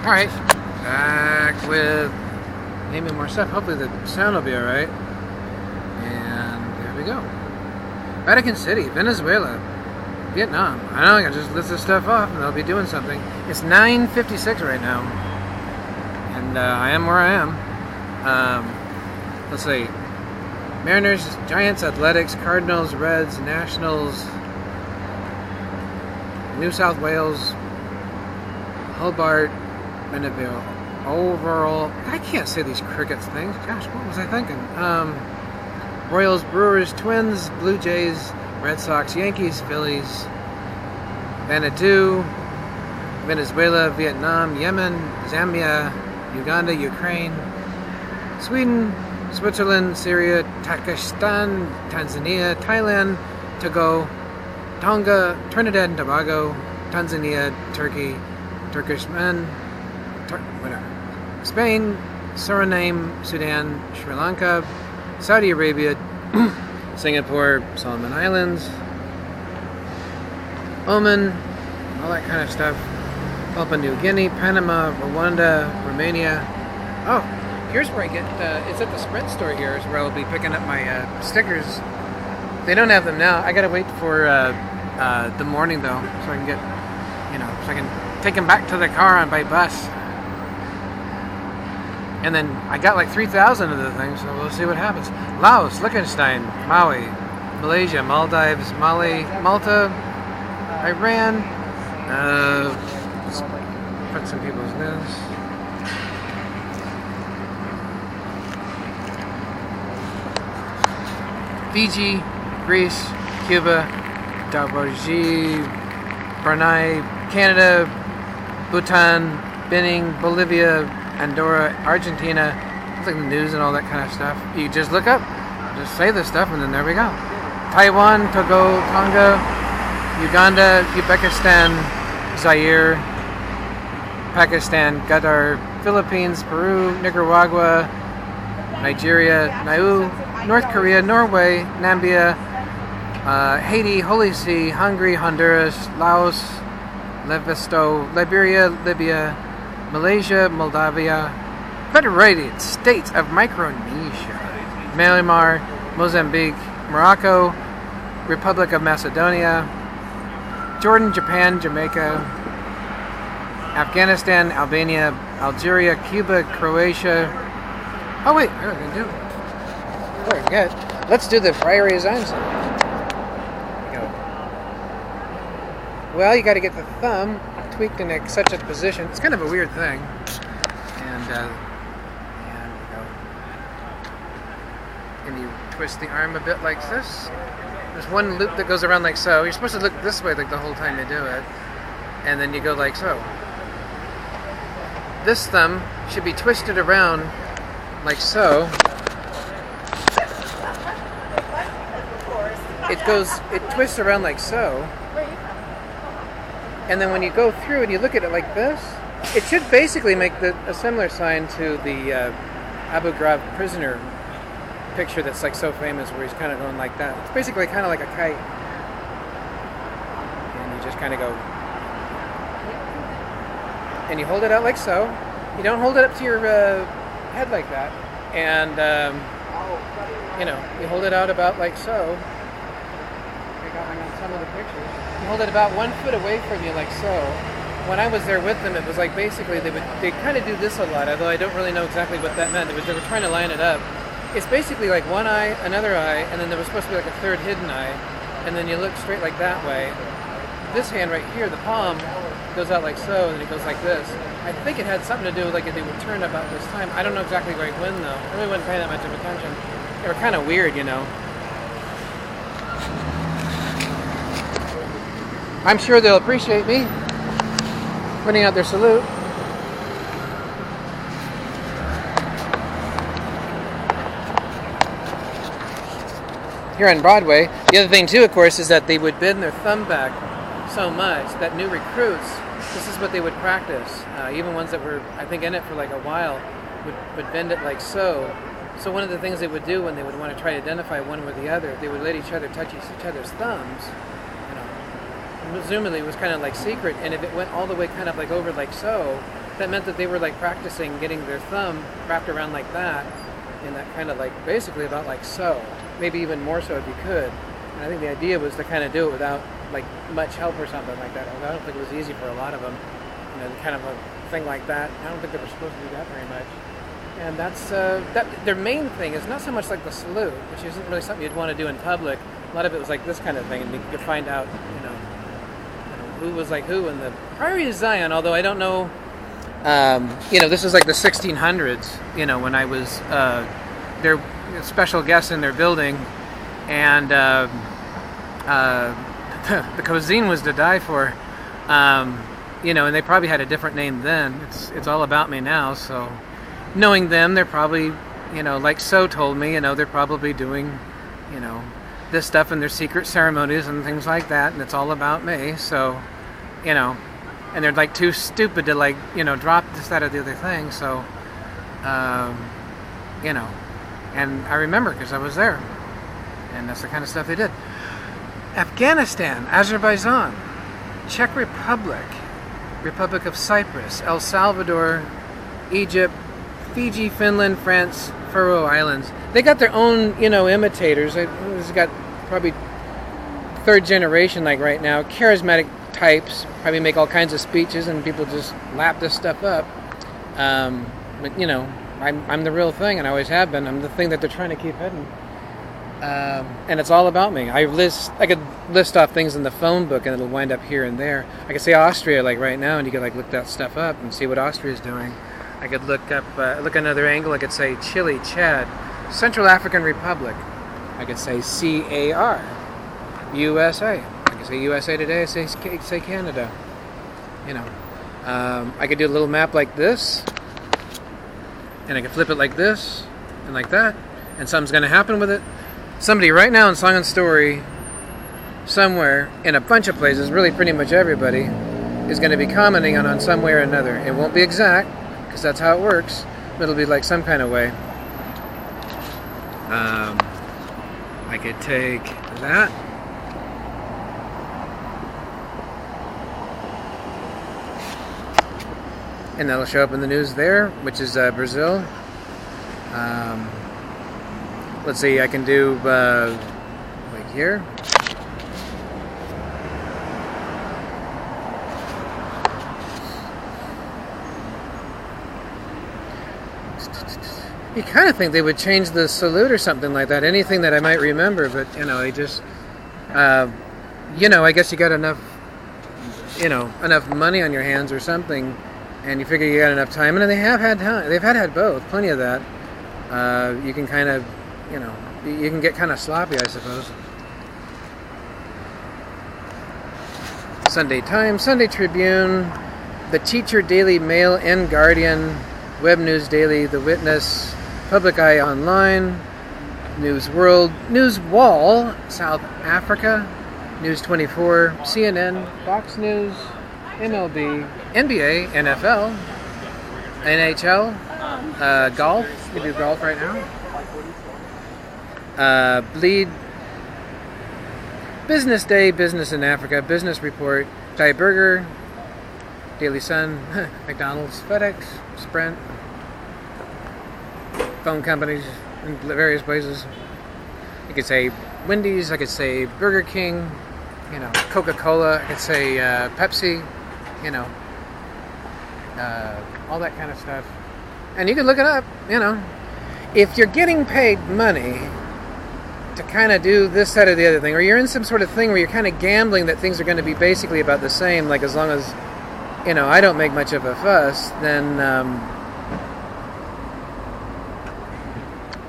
Alright, back with maybe more stuff. Hopefully the sound will be alright. And there we go. Vatican City, Venezuela, Vietnam. I know, I can just list this stuff off and they'll be doing something. It's 9:56 right now. And I am where I am. Let's see. Mariners, Giants, Athletics, Cardinals, Reds, Nationals, New South Wales, Hobart, Beneville, overall. I can't say these crickets things. Gosh, what was I thinking? Royals, Brewers, Twins, Blue Jays, Red Sox, Yankees, Phillies, Vanuatu, Venezuela, Vietnam, Yemen, Zambia, Uganda, Ukraine, Sweden, Switzerland, Syria, Tajikistan, Tanzania, Thailand, Togo, Tonga, Trinidad and Tobago, Tanzania, Turkey, Turkmenistan, Spain, Suriname, Sudan, Sri Lanka, Saudi Arabia, Singapore, Solomon Islands, Oman, all that kind of stuff, Papua New Guinea, Panama, Rwanda, Romania. Oh, here's where I get, it's at the Sprint store here is where I'll be picking up my stickers. They don't have them now. I gotta wait for the morning though, so I can get, so I can take them back to the car by bus. And then I got like 3,000 of the things, so we'll see what happens. Laos, Liechtenstein, Maui, Malaysia, Maldives, Mali, Malta, Iran. Let's put some people's names. Fiji, Greece, Cuba, Djibouti, Brunei, Canada, Bhutan, Benin, Bolivia, Andorra, Argentina. It's like the news and all that kind of stuff. You just look up, just say this stuff, and then there we go. Taiwan, Togo, Tonga, Uganda, Uzbekistan, Zaire, Pakistan, Qatar, Philippines, Peru, Nicaragua, Nigeria, Nauru, North Korea, Norway, Namibia, Haiti, Holy See, Hungary, Honduras, Laos, Levisto, Liberia, Libya, Malaysia, Moldavia, Federated States of Micronesia, Myanmar, Mozambique, Morocco, Republic of Macedonia, Jordan, Japan, Jamaica, Afghanistan, Albania, Algeria, Cuba, Croatia. Oh wait, I was gonna do it. Before I forget, let's do the Friary Zines. Well, you got to get the thumb tweaked in such a position. It's kind of a weird thing. And you twist the arm a bit like this. There's one loop that goes around like so. You're supposed to look this way like the whole time you do it. And then you go like so. This thumb should be twisted around like so. It twists around like so. And then when you go through and you look at it like this, it should basically make a similar sign to the Abu Ghraib prisoner picture that's like so famous where he's kind of going like that. It's basically kind of like a kite. And you just kind of go. And you hold it out like so. You don't hold it up to your head like that. And, you hold it out about like so. I got on some of the pictures. You hold it about 1 foot away from you like so. When I was there with them, it was like basically they kind of do this a lot, although I don't really know exactly what that meant. They were trying to line it up. It's basically like one eye, another eye, and then there was supposed to be like a third hidden eye, and then you look straight like that way. This hand right here, the palm, goes out like so, and it goes like this. I think it had something to do with like if they would turn about this time. I don't know exactly right when though. I really wasn't paying that much of attention. They were kind of weird, I'm sure they'll appreciate me putting out their salute. Here on Broadway, the other thing too, of course, is that they would bend their thumb back so much that new recruits, this is what they would practice. Even ones that were, I think, in it for like a while, would bend it like so. So one of the things they would do when they would want to try to identify one or the other, they would let each other touch each other's thumbs. Presumably it was kind of like secret, and if it went all the way kind of like over like so, that meant that they were like practicing getting their thumb wrapped around like that, in that kind of like basically about like so, maybe even more so if you could. And I think the idea was to kind of do it without like much help or something like that. Although I don't think it was easy for a lot of them. Kind of a thing like that. I don't think they were supposed to do that very much. And that's that. Their main thing is not so much like the salute, which isn't really something you'd want to do in public. A lot of it was like this kind of thing, and you could find out, who was like who in the Priory of Zion. Although I don't know, this is like the 1600s. When I was their special guest in their building, and the cuisine was to die for. And they probably had a different name then. It's all about me now, so knowing them, they're probably, like So told me, they're probably doing, this stuff in their secret ceremonies and things like that, and it's all about me, so, and they're like too stupid to like, drop this, that, or the other thing, so, and I remember because I was there, and that's the kind of stuff they did. Afghanistan, Azerbaijan, Czech Republic, Republic of Cyprus, El Salvador, Egypt, Fiji, Finland, France, Faroe Islands. They got their own, imitators. It's got probably third generation, like right now, charismatic types, probably make all kinds of speeches, and people just lap this stuff up. But I'm the real thing, and I always have been. I'm the thing that they're trying to keep hidden. And it's all about me. I could list off things in the phone book, and it'll wind up here and there. I could say Austria, like right now, and you could like look that stuff up and see what Austria is doing. I could look another angle. I could say Chile, Chad, Central African Republic. I could say CAR, USA. I could say USA Today. I say Canada. I could do a little map like this, and I could flip it like this and like that, and something's going to happen with it. Somebody right now in Song and Story, somewhere, in a bunch of places, really pretty much everybody, is going to be commenting on some way or another. It won't be exact, because that's how it works, but it'll be like some kind of way. I could take that. And that'll show up in the news there, which is Brazil. Let's see, I can do like here. You kind of think they would change the salute or something like that, anything that I might remember, but, they just, I guess you got enough money on your hands or something, and you figure you got enough time, and they have had time. They've had both, plenty of that. You can kind of, you can get kind of sloppy, I suppose. Sunday Times, Sunday Tribune, The Teacher, Daily Mail, and Guardian, Web News Daily, The Witness, Public Eye Online, News World, News Wall, South Africa, News 24, CNN, Fox News, MLB, NBA, NFL, NHL, golf. We do golf right now. Bleed, Business Day, Business in Africa, Business Report, Thai Burger, Daily Sun, McDonald's, FedEx, Sprint, phone companies in various places. You could say Wendy's, I could say Burger King, Coca-Cola, I could say Pepsi, all that kind of stuff. And you can look it up, If you're getting paid money to kind of do this, that, or the other thing, or you're in some sort of thing where you're kind of gambling that things are going to be basically about the same, like as long as, I don't make much of a fuss, then,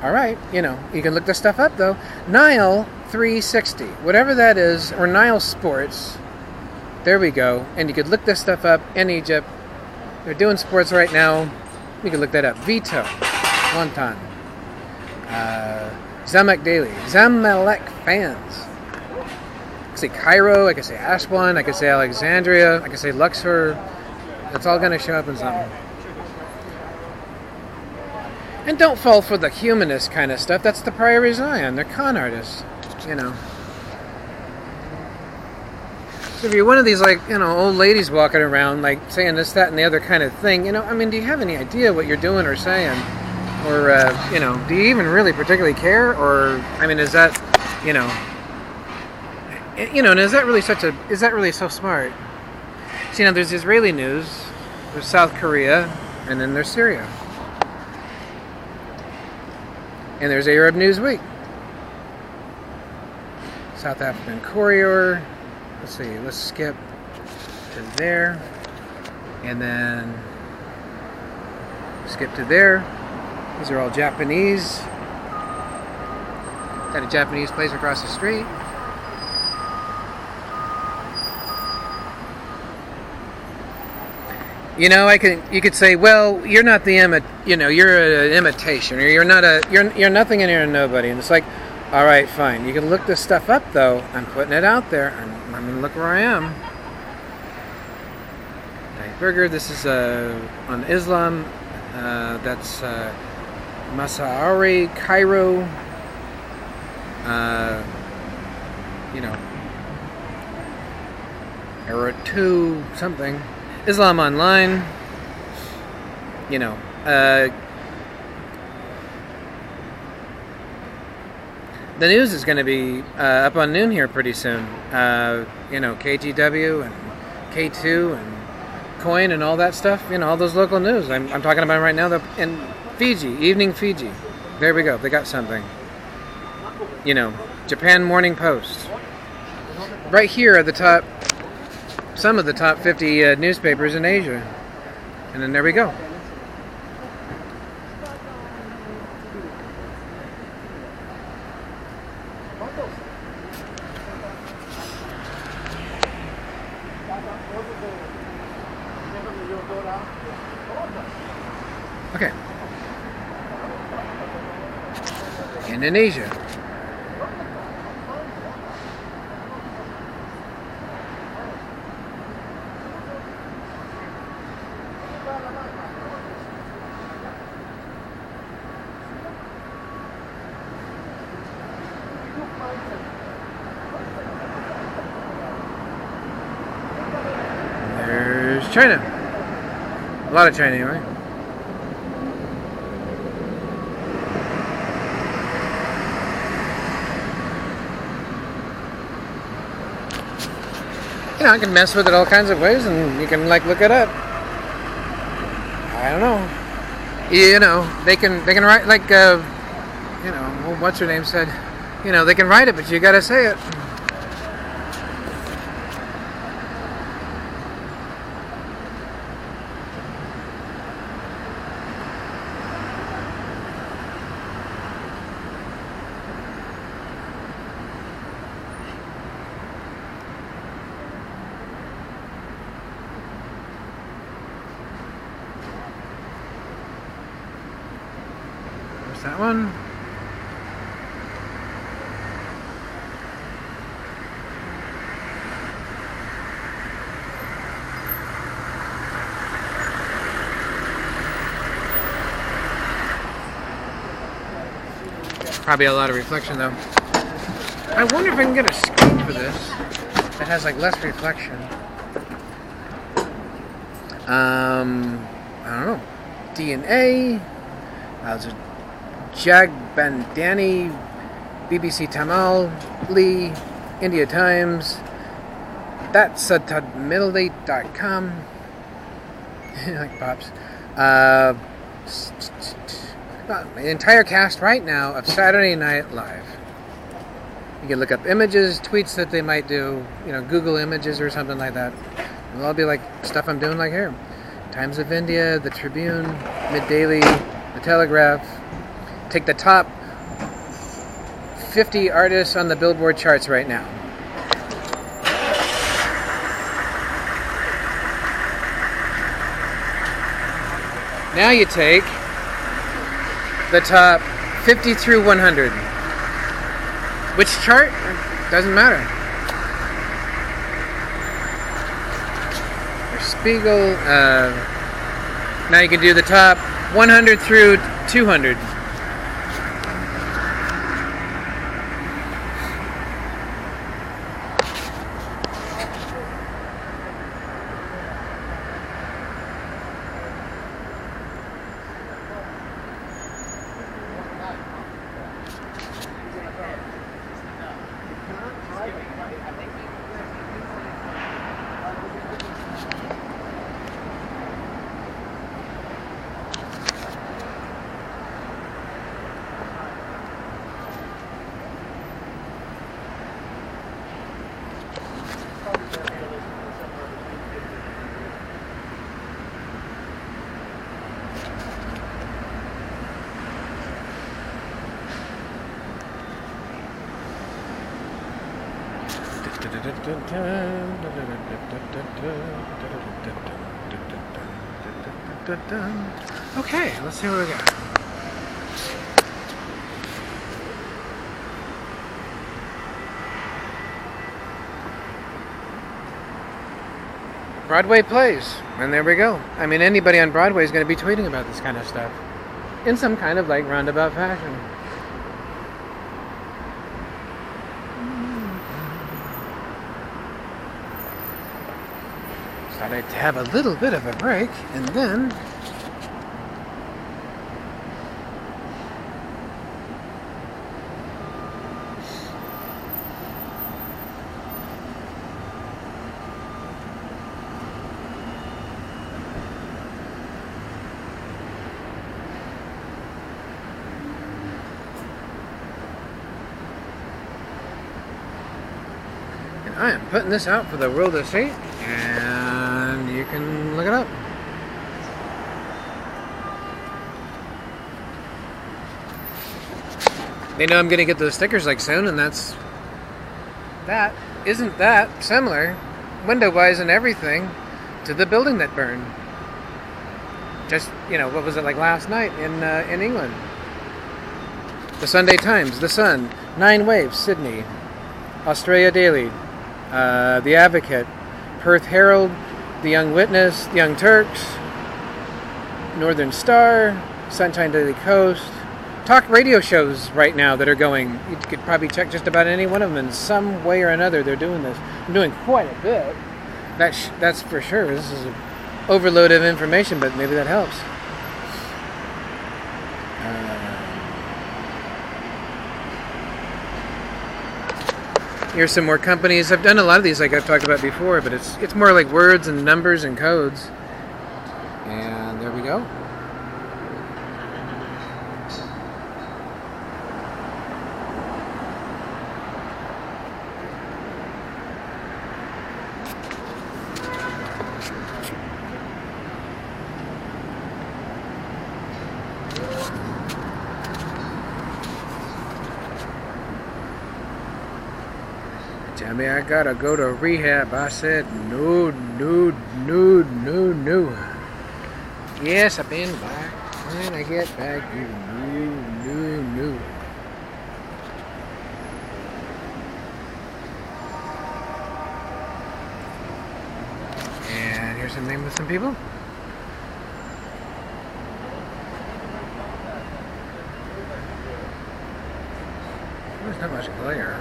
all right, you can look this stuff up, though. Nile 360, whatever that is, or Nile Sports, there we go, and you could look this stuff up in Egypt. They're doing sports right now. You can look that up. Vito, one time. Zamalek Daily, Zamalek fans. I could say Cairo, I could say Aswan, I could say Alexandria, I could say Luxor. It's all going to show up in something. And don't fall for the humanist kind of stuff. That's the Priory of Zion. They're con artists, So if you're one of these, like, old ladies walking around, like, saying this, that, and the other kind of thing, I mean, do you have any idea what you're doing or saying? Or, do you even really particularly care? Or, I mean, is that, and is that really so smart? So, there's Israeli news, there's South Korea, and then there's Syria. And there's Arab Newsweek. South African Courier. Let's see, let's skip to there. And then skip to there. These are all Japanese. Got a Japanese place across the street. You could say, well, you're not you're an imitation, or you're nothing and you're a nobody. And it's like, all right, fine. You can look this stuff up, though. I'm putting it out there. I'm going to look where I am. Burger. This is on Islam. That's Masaari, Cairo. Era 2 something. Islam Online. The news is going to be up on noon here pretty soon. KGW and K2 and Coin and all that stuff. All those local news. I'm talking about right now. In Fiji, Evening Fiji. There we go. They got something. Japan Morning Post. Right here at the top, some of the top 50 newspapers in Asia. And then there we go. Okay. Indonesia. There's China. A lot of China, anyway. I can mess with it all kinds of ways, and you can look it up. I don't know. They can write what's her name said. They can write it, but you gotta say it. That one. Probably a lot of reflection though. I wonder if I can get a screen for this that has less reflection. I don't know. DNA. Jagbandani, BBC Tamil, Lee, India Times, thatsatadmilli.com, like Pops. The entire cast right now of Saturday Night Live. You can look up images, tweets that they might do, Google Images or something like that. It'll all be stuff I'm doing here. Times of India, The Tribune, Mid-Daily, The Telegraph. Take the top 50 artists on the Billboard charts right now. Now you take the top 50 through 100. Which chart? Doesn't matter. There's Spiegel. Now you can do the top 100 through 200. Okay, let's see what we got. Broadway plays, and there we go. I mean, anybody on Broadway is going to be tweeting about this kind of stuff in some kind of like roundabout fashion. Started to have a little bit of a break, and then I am putting this out for the world to see, and you can look it up. They know I'm going to get those stickers like soon, and isn't that similar, window-wise and everything, to the building that burned. Just, what was it like last night in England? The Sunday Times, The Sun, 9 Waves, Sydney, Australia Daily, The Advocate, Perth Herald, The Young Witness, The Young Turks, Northern Star, Sunshine Daily Coast. Talk radio shows right now that are going. You could probably check just about any one of them in some way or another. They're doing this. I'm doing quite a bit. That's for sure. This is an overload of information, but maybe that helps. Here's some more companies. I've done a lot of these like I've talked about before, but it's more like words and numbers and codes. And there we go. Tell me I gotta go to rehab. I said no. Yes, I've been back. When I get back, no. And here's some name with some people. There's not much glare.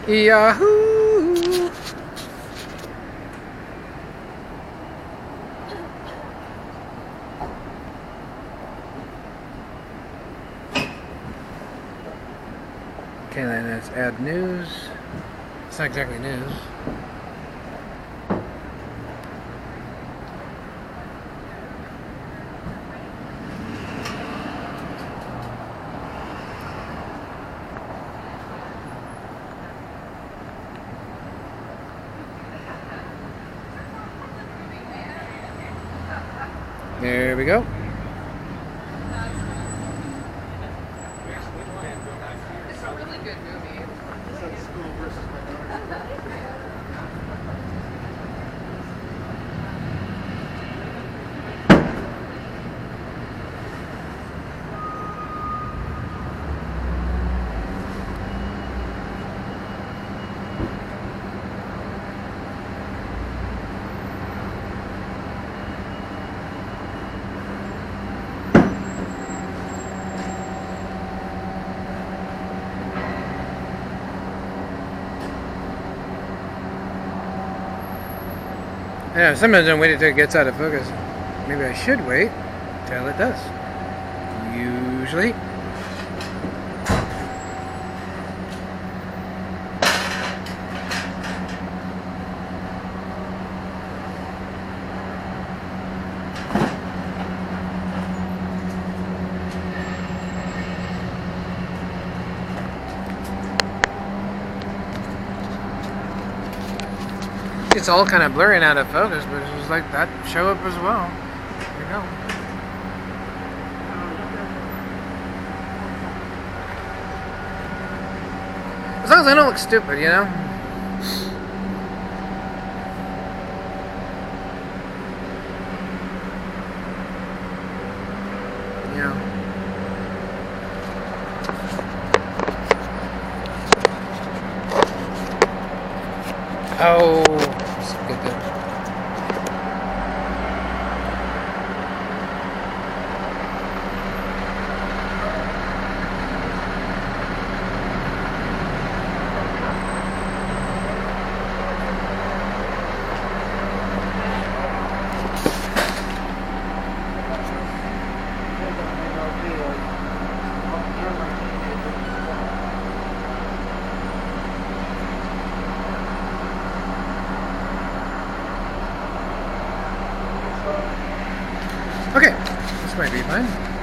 Yahoo! Okay, then let's add news. It's not exactly news. There we go. It's a really good movie. Yeah, sometimes don't wait until it gets out of focus. maybe I should wait till it does. Usually. It's all kind of blurry and out of focus, but it was like that show up as well. There you go. As long as I don't look stupid, you know? Yeah. Oh, that's a good thing. Okay, this might be fine.